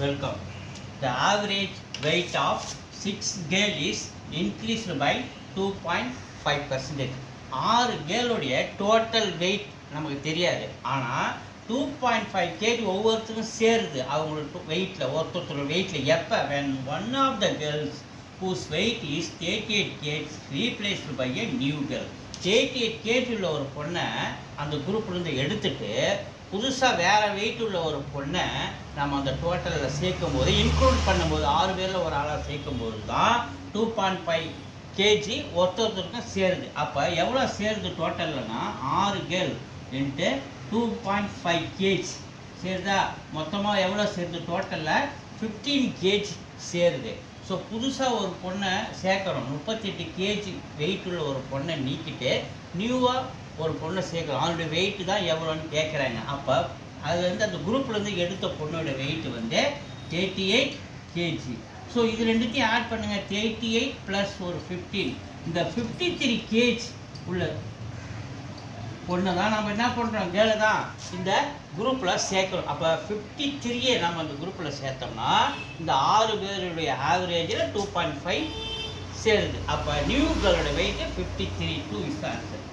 Welcome. The average weight of 6 girl is increased by 2.5%. 6 girl total weight நமக்கு தெரியாது. ஆனா 2.5 kg ஒவ்வொருத்தரும் சேருது. அவங்களோட வெயிட்ல ஒருத்தரோட வெயிட்ல எப்ப when one of the girls whose weight is 38 kg replaced by a new girl. 38 kg உள்ள ஒரு பொண்ணை அந்த குரூப்ல இருந்து எடுத்துட்டு புதுசா வேற வெயிட் உள்ள ஒரு பொண்ணை நம்ம அந்த டோட்டலில் சேர்க்கும் போது இன்க்ளூட் பண்ணும்போது 6 பேரில் ஒரு ஆளாக சேர்க்கும் போது தான் 2.5 kg ஒருத்தருக்கும் சேருது. அப்போ எவ்வளோ சேருது டோட்டல்னா 6 கேர்ள் இன்ட்டு 2.5 kg சேருதா? மொத்தமாக எவ்வளோ சேருது டோட்டலில் 15 kg சேருது. ஸோ புதுசாக ஒரு பொண்ணை சேர்க்குறோம். 38 kg வெயிட் உள்ள ஒரு பொண்ணை நீக்கிட்டு நியூவாக ஒரு பொண்ணை சேர்க்குறோம். அவனுடைய வெயிட்டு தான் எவ்வளோன்னு கேட்குறாங்க. அப்போ அது வந்து அந்த குரூப்லேருந்து எடுத்த பொண்ணோட வெயிட் வந்து 38 kg. ஸோ இது ரெண்டுத்தையும் ஆட் பண்ணுங்கள். 38 ப்ளஸ் ஒரு 15, இந்த 53 kg உள்ள பொண்ணு தான் நம்ம என்ன பண்ணுறோம், கேர்ளு தான் இந்த குரூப்பில் சேர்க்குறோம். அப்போ 53 நம்ம அந்த குரூப்பில் சேர்த்தோம்னா இந்த 6 பேருடைய ஆவரேஜில் 2.5 சேருது. அப்போ நியூ கேர்ளோட வெயிட்டு 53. 2 is answer.